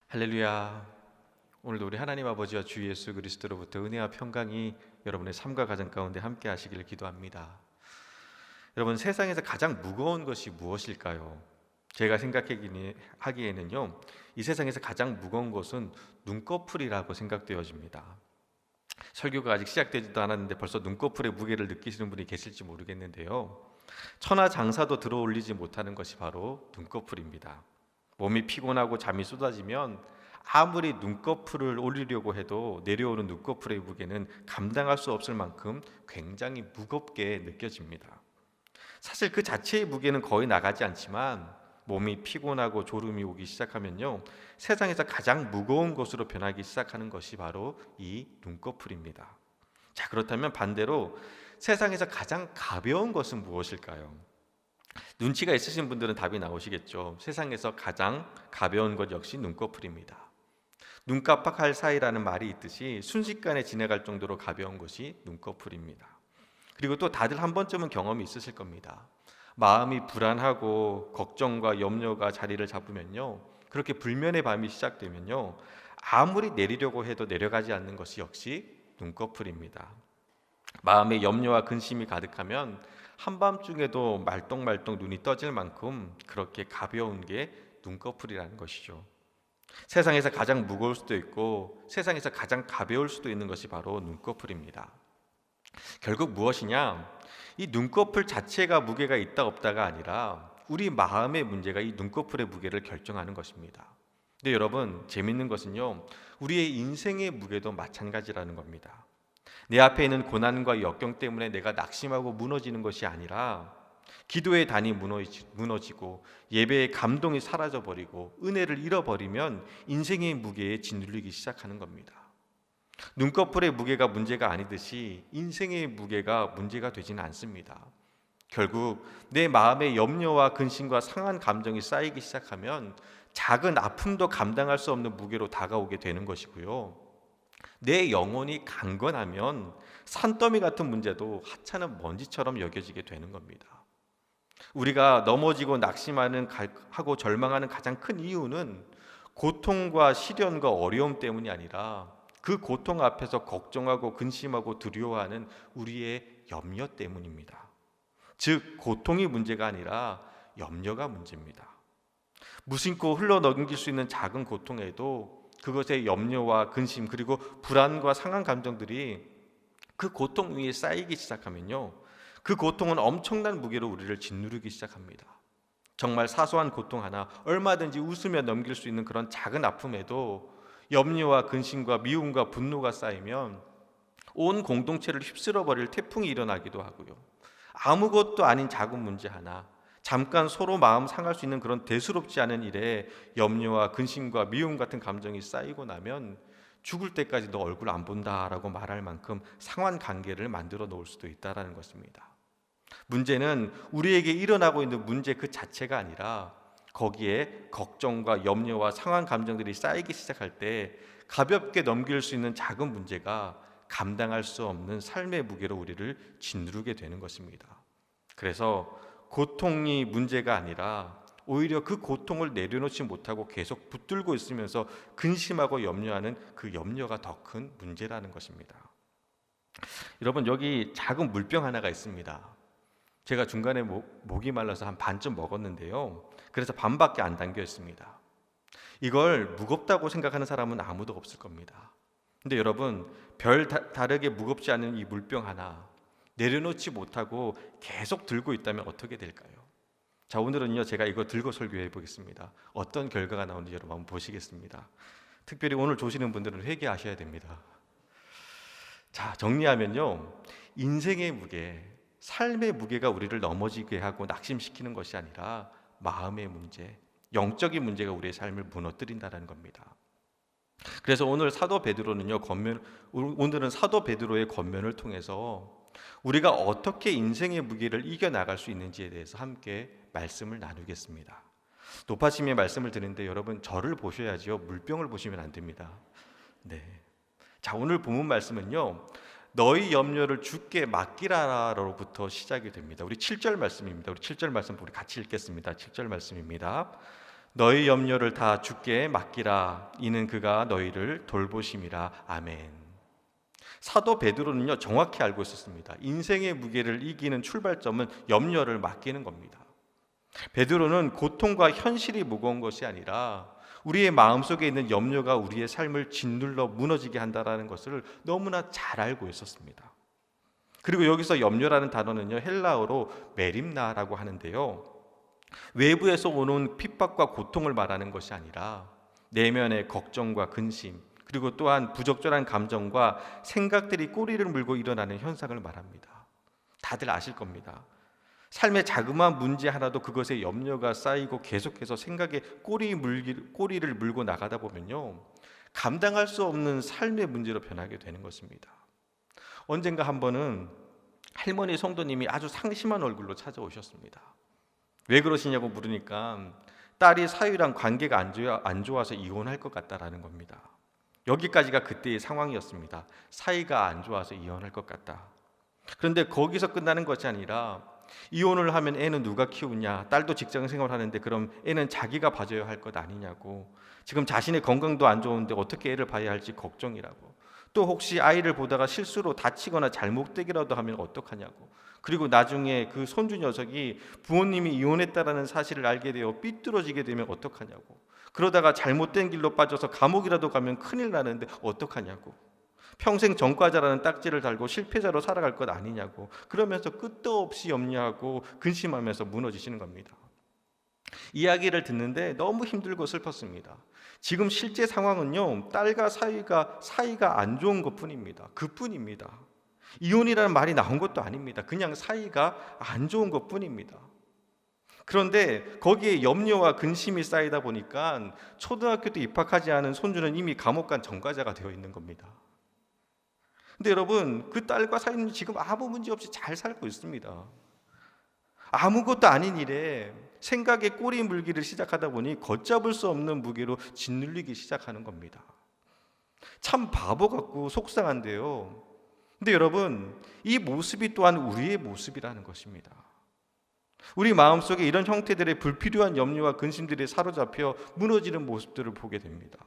할렐루야. 오늘도 우리 하나님 아버지와 주 예수 그리스도로부터 은혜와 평강이 여러분의 삶과 가정 가운데 함께 하시기를 기도합니다. 여러분, 세상에서 가장 무거운 것이 무엇일까요? 제가 생각하기에는요, 이 세상에서 가장 무거운 것은 눈꺼풀이라고 생각되어집니다. 설교가 아직 시작되지도 않았는데 벌써 눈꺼풀의 무게를 느끼시는 분이 계실지 모르겠는데요, 천하장사도 들어올리지 못하는 것이 바로 눈꺼풀입니다. 몸이 피곤하고 잠이 쏟아지면 아무리 눈꺼풀을 올리려고 해도 내려오는 눈꺼풀의 무게는 감당할 수 없을 만큼 굉장히 무겁게 느껴집니다. 사실 그 자체의 무게는 거의 나가지 않지만 몸이 피곤하고 졸음이 오기 시작하면요, 세상에서 가장 무거운 것으로 변하기 시작하는 것이 바로 이 눈꺼풀입니다. 자, 그렇다면 반대로 세상에서 가장 가벼운 것은 무엇일까요? 눈치가 있으신 분들은 답이 나오시겠죠. 세상에서 가장 가벼운 것 역시 눈꺼풀입니다. 눈 깜빡할 사이라는 말이 있듯이 순식간에 지나갈 정도로 가벼운 것이 눈꺼풀입니다. 그리고 또 다들 한 번쯤은 경험이 있으실 겁니다. 마음이 불안하고 걱정과 염려가 자리를 잡으면요, 그렇게 불면의 밤이 시작되면요, 아무리 내리려고 해도 내려가지 않는 것이 역시 눈꺼풀입니다. 마음에 염려와 근심이 가득하면 한밤중에도 말똥말똥 눈이 떠질 만큼 그렇게 가벼운 게 눈꺼풀이라는 것이죠. 세상에서 가장 무거울 수도 있고 세상에서 가장 가벼울 수도 있는 것이 바로 눈꺼풀입니다. 결국 무엇이냐? 이 눈꺼풀 자체가 무게가 있다 없다가 아니라 우리 마음의 문제가 이 눈꺼풀의 무게를 결정하는 것입니다. 근데 여러분, 재밌는 것은요, 우리의 인생의 무게도 마찬가지라는 겁니다. 내 앞에 있는 고난과 역경 때문에 내가 낙심하고 무너지는 것이 아니라 기도의 단이 무너지고 예배의 감동이 사라져버리고 은혜를 잃어버리면 인생의 무게에 짓눌리기 시작하는 겁니다. 눈꺼풀의 무게가 문제가 아니듯이 인생의 무게가 문제가 되지는 않습니다. 결국 내 마음의 염려와 근심과 상한 감정이 쌓이기 시작하면 작은 아픔도 감당할 수 없는 무게로 다가오게 되는 것이고요, 내 영혼이 강건하면 산더미 같은 문제도 하찮은 먼지처럼 여겨지게 되는 겁니다. 우리가 넘어지고 낙심하는 하고 절망하는 가장 큰 이유는 고통과 시련과 어려움 때문이 아니라 그 고통 앞에서 걱정하고 근심하고 두려워하는 우리의 염려 때문입니다. 즉, 고통이 문제가 아니라 염려가 문제입니다. 무심코 흘러 넘길 수 있는 작은 고통에도 그것의 염려와 근심 그리고 불안과 상한 감정들이 그 고통 위에 쌓이기 시작하면요, 그 고통은 엄청난 무게로 우리를 짓누르기 시작합니다. 정말 사소한 고통 하나, 얼마든지 웃으며 넘길 수 있는 그런 작은 아픔에도 염려와 근심과 미움과 분노가 쌓이면 온 공동체를 휩쓸어버릴 태풍이 일어나기도 하고요, 아무것도 아닌 작은 문제 하나, 잠깐 서로 마음 상할 수 있는 그런 대수롭지 않은 일에 염려와 근심과 미움 같은 감정이 쌓이고 나면 죽을 때까지 너 얼굴 안 본다라고 말할 만큼 상한 관계를 만들어 놓을 수도 있다는 것입니다. 문제는 우리에게 일어나고 있는 문제 그 자체가 아니라 거기에 걱정과 염려와 상한 감정들이 쌓이기 시작할 때 가볍게 넘길 수 있는 작은 문제가 감당할 수 없는 삶의 무게로 우리를 짓누르게 되는 것입니다. 그래서 고통이 문제가 아니라 오히려 그 고통을 내려놓지 못하고 계속 붙들고 있으면서 근심하고 염려하는 그 염려가 더 큰 문제라는 것입니다. 여러분, 여기 작은 물병 하나가 있습니다. 제가 중간에 목이 말라서 한 반쯤 먹었는데요, 그래서 반밖에 안 담겨 있습니다. 이걸 무겁다고 생각하는 사람은 아무도 없을 겁니다. 근데 여러분, 다르게 무겁지 않은 이 물병 하나 내려놓지 못하고 계속 들고 있다면 어떻게 될까요? 자, 오늘은요, 제가 이거 들고 설교해 보겠습니다. 어떤 결과가 나오는지 여러분 한번 보시겠습니다. 특별히 오늘 조시는 분들은 회개하셔야 됩니다. 자, 정리하면요, 인생의 무게, 삶의 무게가 우리를 넘어지게 하고 낙심시키는 것이 아니라 마음의 문제, 영적인 문제가 우리의 삶을 무너뜨린다는 겁니다. 그래서 오늘은 사도 베드로의 권면을 통해서 우리가 어떻게 인생의 무게를 이겨나갈 수 있는지에 대해서 함께 말씀을 나누겠습니다. 높아심의 말씀을 드리는데 여러분, 저를 보셔야지요, 물병을 보시면 안 됩니다. 네. 자, 오늘 본문 말씀은요, 너희 염려를 주께 맡기라로부터 시작이 됩니다. 우리 7절 말씀입니다. 우리 7절 말씀 우리 같이 읽겠습니다. 7절 말씀입니다. 너희 염려를 다 주께 맡기라. 이는 그가 너희를 돌보심이라. 아멘. 사도 베드로는요, 정확히 알고 있었습니다. 인생의 무게를 이기는 출발점은 염려를 맡기는 겁니다. 베드로는 고통과 현실이 무거운 것이 아니라 우리의 마음속에 있는 염려가 우리의 삶을 짓눌러 무너지게 한다는 것을 너무나 잘 알고 있었습니다. 그리고 여기서 염려라는 단어는요, 헬라어로 메림나라고 하는데요, 외부에서 오는 핍박과 고통을 말하는 것이 아니라 내면의 걱정과 근심, 그리고 또한 부적절한 감정과 생각들이 꼬리를 물고 일어나는 현상을 말합니다. 다들 아실 겁니다. 삶의 자그마한 문제 하나도 그것에 염려가 쌓이고 계속해서 생각에 꼬리를 물고 나가다 보면요, 감당할 수 없는 삶의 문제로 변하게 되는 것입니다. 언젠가 한 번은 할머니 성도님이 아주 상심한 얼굴로 찾아오셨습니다. 왜 그러시냐고 물으니까 딸이 사위랑 관계가 안 좋아서 이혼할 것 같다라는 겁니다. 여기까지가 그때의 상황이었습니다. 사이가 안 좋아서 이혼할 것 같다. 그런데 거기서 끝나는 것이 아니라 이혼을 하면 애는 누가 키우냐, 딸도 직장 생활하는데 그럼 애는 자기가 봐줘야 할 것 아니냐고, 지금 자신의 건강도 안 좋은데 어떻게 애를 봐야 할지 걱정이라고, 또 혹시 아이를 보다가 실수로 다치거나 잘못되기라도 하면 어떡하냐고, 그리고 나중에 그 손주 녀석이 부모님이 이혼했다라는 사실을 알게 되어 삐뚤어지게 되면 어떡하냐고, 그러다가 잘못된 길로 빠져서 감옥이라도 가면 큰일 나는데 어떡하냐고, 평생 전과자라는 딱지를 달고 실패자로 살아갈 것 아니냐고, 그러면서 끝도 없이 염려하고 근심하면서 무너지시는 겁니다. 이야기를 듣는데 너무 힘들고 슬펐습니다. 지금 실제 상황은요, 딸과 사이가 안 좋은 것뿐입니다. 그뿐입니다. 이혼이라는 말이 나온 것도 아닙니다. 그냥 사이가 안 좋은 것뿐입니다. 그런데 거기에 염려와 근심이 쌓이다 보니까 초등학교도 입학하지 않은 손주는 이미 감옥 간 전과자가 되어 있는 겁니다. 근데 여러분, 그 딸과 사이는 지금 아무 문제 없이 잘 살고 있습니다. 아무것도 아닌 일에 생각에 꼬리 물기를 시작하다 보니 걷잡을 수 없는 무게로 짓눌리기 시작하는 겁니다. 참 바보 같고 속상한데요, 근데 여러분, 이 모습이 또한 우리의 모습이라는 것입니다. 우리 마음속에 이런 형태들의 불필요한 염려와 근심들이 사로잡혀 무너지는 모습들을 보게 됩니다.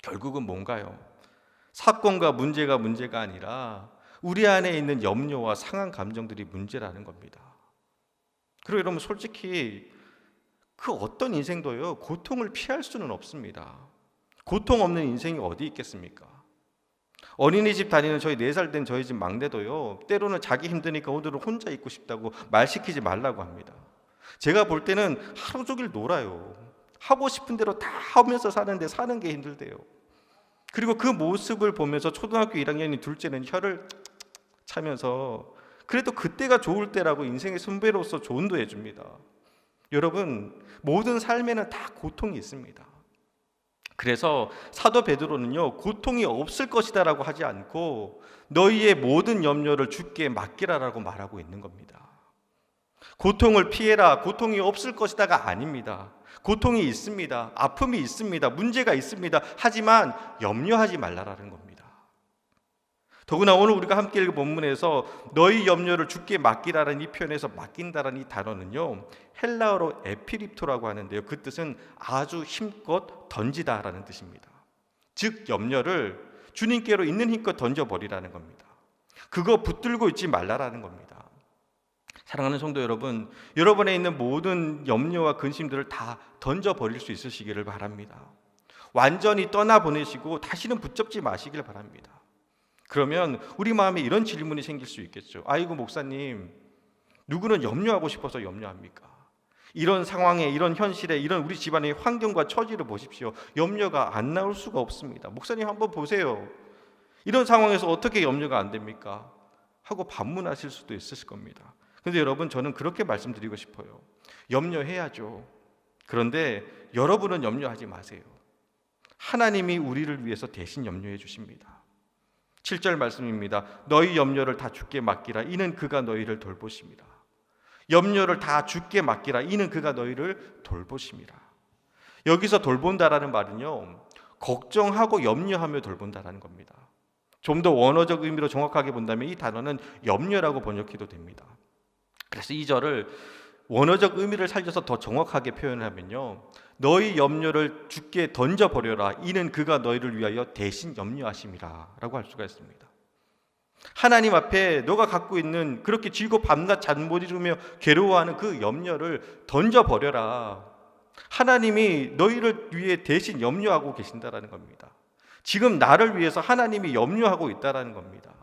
결국은 뭔가요? 사건과 문제가 아니라 우리 안에 있는 염려와 상한 감정들이 문제라는 겁니다. 그리고 여러분, 솔직히 그 어떤 인생도요, 고통을 피할 수는 없습니다. 고통 없는 인생이 어디 있겠습니까? 어린이집 다니는 저희 4살 된 저희 집 막내도요, 때로는 자기 힘드니까 오늘은 혼자 있고 싶다고 말 시키지 말라고 합니다. 제가 볼 때는 하루 종일 놀아요. 하고 싶은 대로 다 하면서 사는데 사는 게 힘들대요. 그리고 그 모습을 보면서 초등학교 1학년인 둘째는 혀를 차면서 그래도 그때가 좋을 때라고 인생의 선배로서 조언도 해줍니다. 여러분, 모든 삶에는 다 고통이 있습니다. 그래서 사도 베드로는요, 고통이 없을 것이다라고 하지 않고 너희의 모든 염려를 주께 맡기라라고 말하고 있는 겁니다. 고통을 피해라, 고통이 없을 것이다가 아닙니다. 고통이 있습니다. 아픔이 있습니다. 문제가 있습니다. 하지만 염려하지 말라라는 겁니다. 더구나 오늘 우리가 함께 읽은 본문에서 너희 염려를 주께 맡기라는 이 표현에서 맡긴다라는 이 단어는요, 헬라어로 에피립토라고 하는데요, 그 뜻은 아주 힘껏 던지다라는 뜻입니다. 즉 염려를 주님께로 있는 힘껏 던져버리라는 겁니다. 그거 붙들고 있지 말라라는 겁니다. 사랑하는 성도 여러분, 여러분에 있는 모든 염려와 근심들을 다 던져버릴 수 있으시기를 바랍니다. 완전히 떠나보내시고 다시는 붙잡지 마시길 바랍니다. 그러면 우리 마음에 이런 질문이 생길 수 있겠죠. 아이고 목사님, 누구는 염려하고 싶어서 염려합니까? 이런 상황에, 이런 현실에, 이런 우리 집안의 환경과 처지를 보십시오. 염려가 안 나올 수가 없습니다. 목사님 한번 보세요. 이런 상황에서 어떻게 염려가 안 됩니까? 하고 반문하실 수도 있으실 겁니다. 그런데 여러분, 저는 그렇게 말씀드리고 싶어요. 염려해야죠. 그런데 여러분은 염려하지 마세요. 하나님이 우리를 위해서 대신 염려해 주십니다. 7절 말씀입니다. 너희 염려를 다 주께 맡기라. 이는 그가 너희를 돌보심이라. 염려를 다 주께 맡기라. 이는 그가 너희를 돌보심이라. 여기서 돌본다라는 말은요, 걱정하고 염려하며 돌본다라는 겁니다. 좀 더 원어적 의미로 정확하게 본다면 이 단어는 염려라고 번역해도 됩니다. 그래서 이 절을 원어적 의미를 살려서 더 정확하게 표현하면요, 너희 염려를 주께 던져버려라. 이는 그가 너희를 위하여 대신 염려하심이라 라고 할 수가 있습니다. 하나님 앞에 너가 갖고 있는 그렇게 쥐고 밤낮 잠 못 이루며 괴로워하는 그 염려를 던져버려라. 하나님이 너희를 위해 대신 염려하고 계신다라는 겁니다. 지금 나를 위해서 하나님이 염려하고 있다라는 겁니다.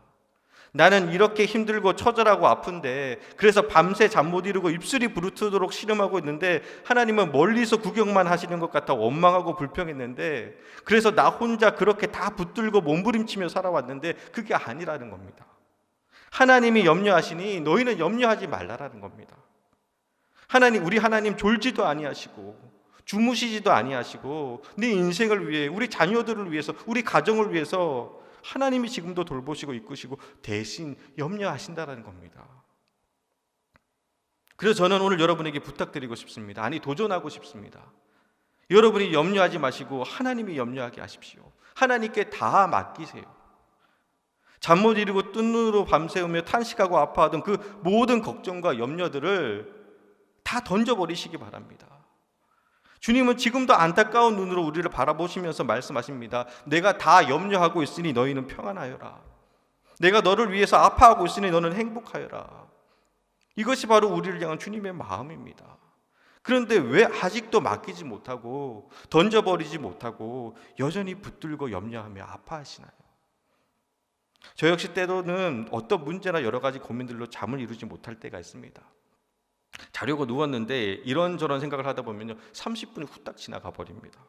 나는 이렇게 힘들고 처절하고 아픈데, 그래서 밤새 잠 못 이루고 입술이 부르트도록 씨름하고 있는데 하나님은 멀리서 구경만 하시는 것 같아 원망하고 불평했는데, 그래서 나 혼자 그렇게 다 붙들고 몸부림치며 살아왔는데 그게 아니라는 겁니다. 하나님이 염려하시니 너희는 염려하지 말라라는 겁니다. 우리 하나님 졸지도 아니하시고 주무시지도 아니하시고 네 인생을 위해, 우리 자녀들을 위해서, 우리 가정을 위해서 하나님이 지금도 돌보시고 이끄시고 대신 염려하신다라는 겁니다. 그래서 저는 오늘 여러분에게 부탁드리고 싶습니다. 아니, 도전하고 싶습니다. 여러분이 염려하지 마시고 하나님이 염려하게 하십시오. 하나님께 다 맡기세요. 잠 못 이루고 뜬 눈으로 밤새우며 탄식하고 아파하던 그 모든 걱정과 염려들을 다 던져버리시기 바랍니다. 주님은 지금도 안타까운 눈으로 우리를 바라보시면서 말씀하십니다. 내가 다 염려하고 있으니 너희는 평안하여라. 내가 너를 위해서 아파하고 있으니 너는 행복하여라. 이것이 바로 우리를 향한 주님의 마음입니다. 그런데 왜 아직도 맡기지 못하고 던져버리지 못하고 여전히 붙들고 염려하며 아파하시나요? 저 역시 때로는 어떤 문제나 여러 가지 고민들로 잠을 이루지 못할 때가 있습니다. 자려고 누웠는데 이런저런 생각을 하다 보면요 30분이 후딱 지나가 버립니다.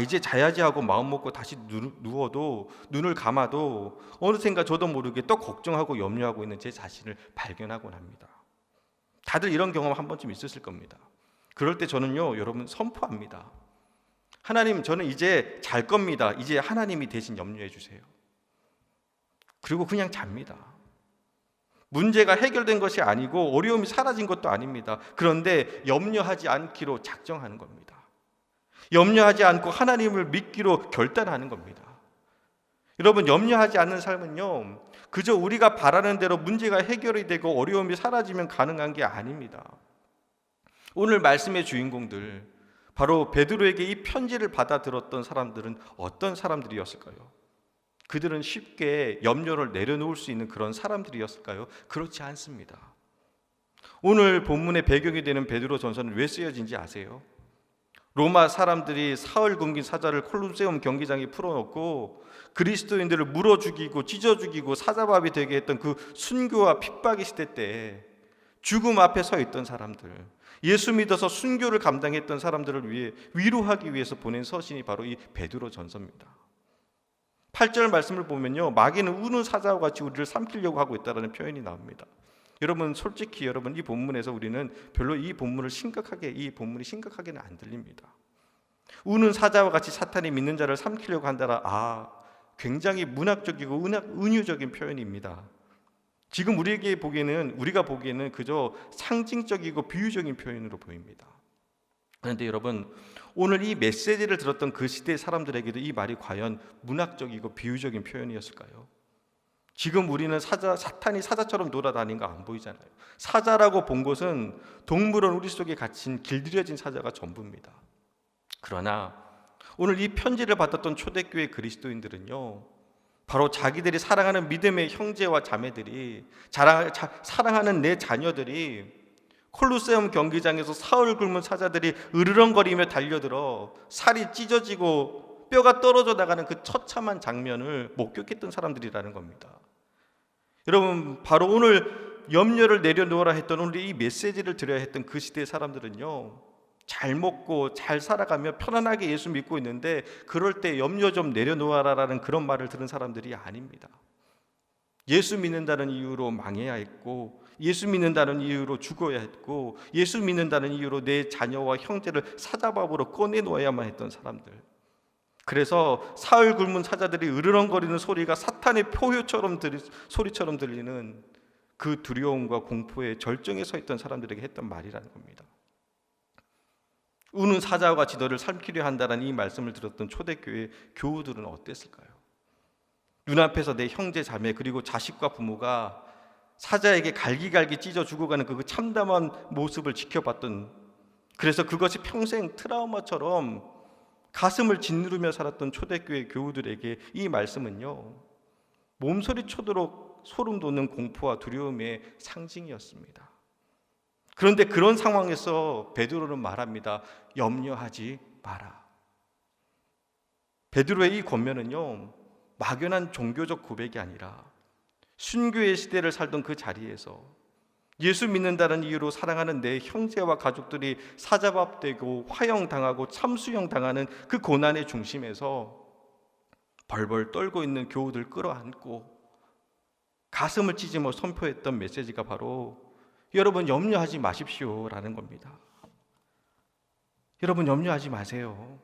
이제 자야지 하고 마음 먹고 다시 누워도, 눈을 감아도 어느샌가 저도 모르게 또 걱정하고 염려하고 있는 제 자신을 발견하곤 합니다. 다들 이런 경험 한 번쯤 있으실 겁니다. 그럴 때 저는요 여러분 선포합니다. 하나님, 저는 이제 잘 겁니다. 이제 하나님이 대신 염려해 주세요. 그리고 그냥 잡니다. 문제가 해결된 것이 아니고 어려움이 사라진 것도 아닙니다. 그런데 염려하지 않기로 작정하는 겁니다. 염려하지 않고 하나님을 믿기로 결단하는 겁니다. 여러분, 염려하지 않는 삶은요 그저 우리가 바라는 대로 문제가 해결이 되고 어려움이 사라지면 가능한 게 아닙니다. 오늘 말씀의 주인공들, 바로 베드로에게 이 편지를 받아 들었던 사람들은 어떤 사람들이었을까요? 그들은 쉽게 염려를 내려놓을 수 있는 그런 사람들이었을까요? 그렇지 않습니다. 오늘 본문의 배경이 되는 베드로 전서는 왜 쓰여진지 아세요? 로마 사람들이 사흘 굶긴 사자를 콜로세움 경기장에 풀어놓고 그리스도인들을 물어 죽이고 찢어 죽이고 사자밥이 되게 했던 그 순교와 핍박의 시대 때 죽음 앞에 서 있던 사람들, 예수 믿어서 순교를 감당했던 사람들을 위해 위로하기 위해서 보낸 서신이 바로 이 베드로 전서입니다. 8절 말씀을 보면요, 마귀는 우는 사자와 같이 우리를 삼키려고 하고 있다는 표현이 나옵니다. 여러분, 솔직히 여러분, 이 본문에서 우리는 별로 이 본문이 심각하게는 안 들립니다. 우는 사자와 같이 사탄이 믿는 자를 삼키려고 한다라, 굉장히 문학적이고 은유적인 표현입니다. 지금 우리가 보기에는 그저 상징적이고 비유적인 표현으로 보입니다. 그런데 여러분, 오늘 이 메시지를 들었던 그 시대 사람들에게도 이 말이 과연 문학적이고 비유적인 표현이었을까요? 지금 우리는 사탄이 사자처럼 돌아다니는 거 안 보이잖아요. 사자라고 본 것은 동물원 우리 속에 갇힌 길들여진 사자가 전부입니다. 그러나 오늘 이 편지를 받았던 초대교회 그리스도인들은요, 바로 자기들이 사랑하는 믿음의 형제와 자매들이, 사랑하는 내 자녀들이 콜로세움 경기장에서 사흘 굶은 사자들이 으르렁거리며 달려들어 살이 찢어지고 뼈가 떨어져 나가는 그 처참한 장면을 목격했던 사람들이라는 겁니다. 여러분, 바로 오늘 염려를 내려놓으라 했던 오늘 이 메시지를 드려야 했던 그 시대의 사람들은요, 잘 먹고 잘 살아가며 편안하게 예수 믿고 있는데 그럴 때 염려 좀 내려놓아라라는 그런 말을 들은 사람들이 아닙니다. 예수 믿는다는 이유로 망해야 했고, 예수 믿는다는 이유로 죽어야 했고, 예수 믿는다는 이유로 내 자녀와 형제를 사자밥으로 꺼내놓아야만 했던 사람들. 그래서 사흘 굶은 사자들이 으르렁거리는 소리가 사탄의 소리처럼 들리는 그 두려움과 공포의 절정에 서 있던 사람들에게 했던 말이라는 겁니다. 우는 사자와 같이 너를 삼키려 한다는 이 말씀을 들었던 초대교회 교우들은 어땠을까요? 눈앞에서 내 형제 자매 그리고 자식과 부모가 사자에게 갈기갈기 찢어 죽어가는 그 참담한 모습을 지켜봤던 그래서 그것이 평생 트라우마처럼 가슴을 짓누르며 살았던 초대교회 교우들에게 이 말씀은요, 몸소리 쳐도록 소름 돋는 공포와 두려움의 상징이었습니다. 그런데 그런 상황에서 베드로는 말합니다. 염려하지 마라. 베드로의 이 권면은요, 막연한 종교적 고백이 아니라 순교의 시대를 살던 그 자리에서 예수 믿는다는 이유로 사랑하는 내 형제와 가족들이 사자밥되고 화형당하고 참수형당하는 그 고난의 중심에서 벌벌 떨고 있는 교우들 끌어안고 가슴을 찢으며 선포했던 메시지가 바로 여러분 염려하지 마십시오라는 겁니다. 여러분 염려하지 마세요.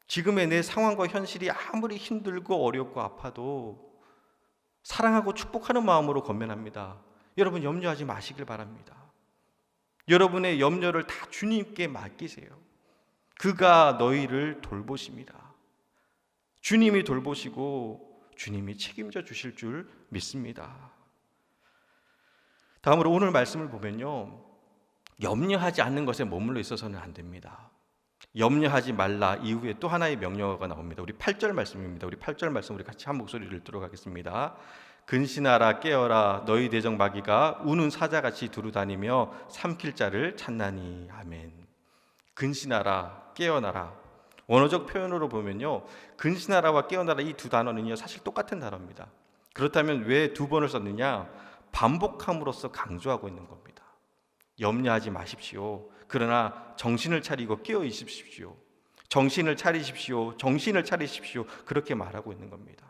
지금의 내 상황과 현실이 아무리 힘들고 어렵고 아파도 사랑하고 축복하는 마음으로 권면합니다. 여러분 염려하지 마시길 바랍니다. 여러분의 염려를 다 주님께 맡기세요. 그가 너희를 돌보십니다. 주님이 돌보시고 주님이 책임져 주실 줄 믿습니다. 다음으로 오늘 말씀을 보면요, 염려하지 않는 것에 머물러 있어서는 안 됩니다. 염려하지 말라 이후에 또 하나의 명령어가 나옵니다. 우리 8절 말씀입니다. 우리 8절 말씀 우리 같이 한 목소리를 읽도록 하겠습니다. 근신하라 깨어라 너희 대적 마귀가 우는 사자같이 두루다니며 삼킬 자를 찾나니. 아멘. 근신하라 깨어나라. 원어적 표현으로 보면요, 근신하라와 깨어나라 이 두 단어는요 사실 똑같은 단어입니다. 그렇다면 왜 두 번을 썼느냐? 반복함으로써 강조하고 있는 겁니다. 염려하지 마십시오. 그러나 정신을 차리고 깨어 있으십시오. 정신을 차리십시오. 정신을 차리십시오. 그렇게 말하고 있는 겁니다.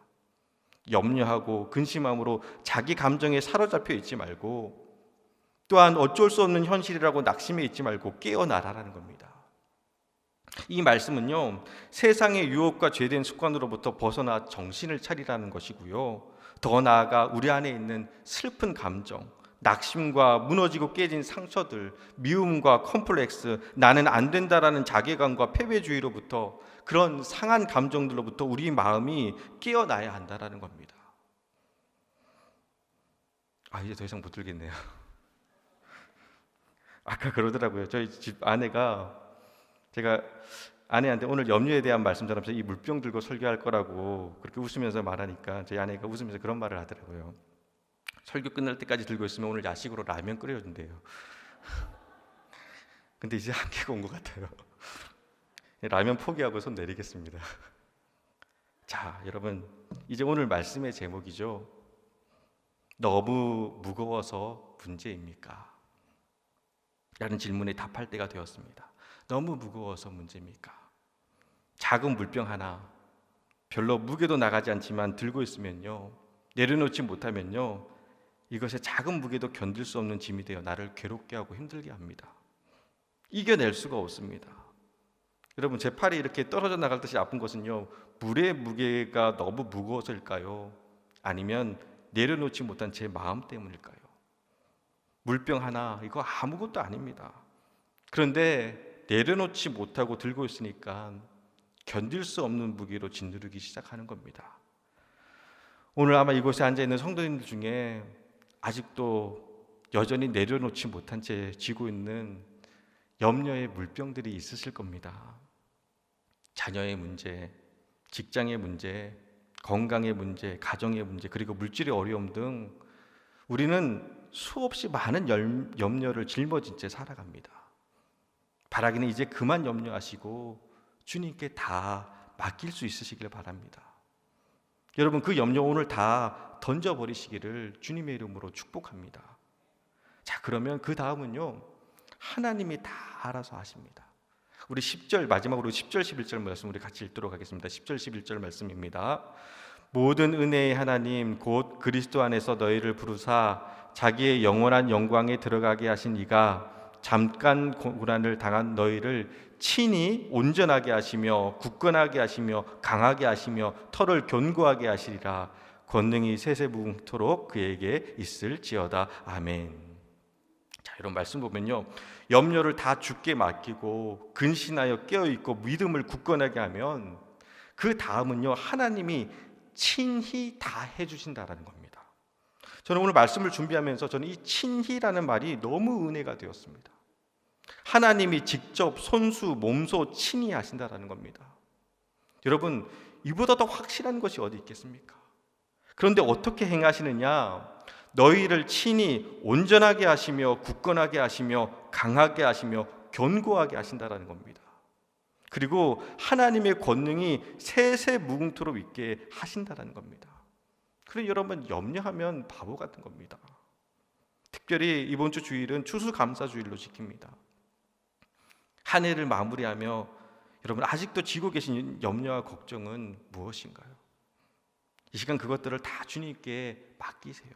염려하고 근심함으로 자기 감정에 사로잡혀 있지 말고, 또한 어쩔 수 없는 현실이라고 낙심해 있지 말고 깨어나라라는 겁니다. 이 말씀은요, 세상의 유혹과 죄된 습관으로부터 벗어나 정신을 차리라는 것이고요, 더 나아가 우리 안에 있는 슬픈 감정, 낙심과 무너지고 깨진 상처들, 미움과 컴플렉스, 나는 안 된다라는 자괴감과 패배주의로부터, 그런 상한 감정들로부터 우리 마음이 깨어나야 한다라는 겁니다. 이제 더 이상 못 들겠네요. 아까 그러더라고요. 저희 집 아내가, 제가 아내한테 오늘 염려에 대한 말씀 전하면서 이 물병 들고 설교할 거라고 그렇게 웃으면서 말하니까 저희 아내가 웃으면서 그런 말을 하더라고요. 설교 끝날 때까지 들고 있으면 오늘 야식으로 라면 끓여준대요. 근데 이제 한계가 온 것 같아요. 라면 포기하고 손 내리겠습니다. 자, 여러분, 이제 오늘 말씀의 제목이죠. 너무 무거워서 문제입니까? 라는 질문에 답할 때가 되었습니다. 너무 무거워서 문제입니까? 작은 물병 하나, 별로 무게도 나가지 않지만 들고 있으면요, 내려놓지 못하면요, 이것의 작은 무게도 견딜 수 없는 짐이 되어 나를 괴롭게 하고 힘들게 합니다. 이겨낼 수가 없습니다. 여러분, 제 팔이 이렇게 떨어져 나갈 듯이 아픈 것은요, 물의 무게가 너무 무거워서일까요? 아니면 내려놓지 못한 제 마음 때문일까요? 물병 하나, 이거 아무것도 아닙니다. 그런데 내려놓지 못하고 들고 있으니까 견딜 수 없는 무게로 짓누르기 시작하는 겁니다. 오늘 아마 이곳에 앉아있는 성도님들 중에 아직도 여전히 내려놓지 못한 채 쥐고 있는 염려의 물병들이 있으실 겁니다. 자녀의 문제, 직장의 문제, 건강의 문제, 가정의 문제, 그리고 물질의 어려움 등 우리는 수없이 많은 염려를 짊어진 채 살아갑니다. 바라기는 이제 그만 염려하시고 주님께 다 맡길 수 있으시길 바랍니다. 여러분, 그 염려 오늘 다 던져버리시기를 주님의 이름으로 축복합니다. 자, 그러면 그 다음은요, 하나님이 다 알아서 하십니다. 우리 10절, 마지막으로 10절 11절 말씀 우리 같이 읽도록 하겠습니다. 10절 11절 말씀입니다. 모든 은혜의 하나님 곧 그리스도 안에서 너희를 부르사 자기의 영원한 영광에 들어가게 하신 이가 잠깐 고난을 당한 너희를 친히 온전하게 하시며 굳건하게 하시며 강하게 하시며 털을 견고하게 하시리라. 권능이 세세무궁토록 그에게 있을지어다. 아멘. 자, 이런 말씀 보면요, 염려를 다 주께 맡기고 근신하여 깨어있고 믿음을 굳건하게 하면 그 다음은요, 하나님이 친히 다 해주신다라는 겁니다. 저는 오늘 말씀을 준비하면서 저는 이 친히라는 말이 너무 은혜가 되었습니다. 하나님이 직접 손수, 몸소 친히 하신다라는 겁니다. 여러분, 이보다 더 확실한 것이 어디 있겠습니까? 그런데 어떻게 행하시느냐? 너희를 친히 온전하게 하시며 굳건하게 하시며 강하게 하시며 견고하게 하신다라는 겁니다. 그리고 하나님의 권능이 세세무궁토록 있게 하신다라는 겁니다. 그래서 여러분, 염려하면 바보 같은 겁니다. 특별히 이번 주 주일은 추수감사주일로 지킵니다. 한 해를 마무리하며 여러분, 아직도 지고 계신 염려와 걱정은 무엇인가요? 이 시간 그것들을 다 주님께 맡기세요.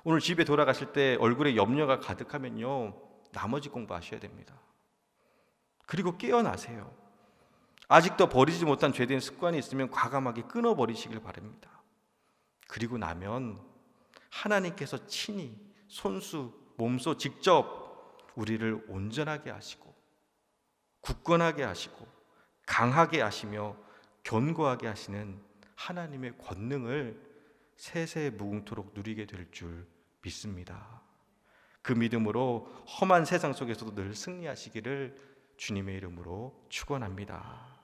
오늘 집에 돌아가실 때 얼굴에 염려가 가득하면요, 나머지 공부하셔야 됩니다. 그리고 깨어나세요. 아직도 버리지 못한 죄된 습관이 있으면 과감하게 끊어버리시길 바랍니다. 그리고 나면 하나님께서 친히 손수, 몸소 직접 우리를 온전하게 하시고 굳건하게 하시고 강하게 하시며 견고하게 하시는 하나님의 권능을 세세무궁토록 누리게 될 줄 믿습니다. 그 믿음으로 험한 세상 속에서도 늘 승리하시기를 주님의 이름으로 축원합니다.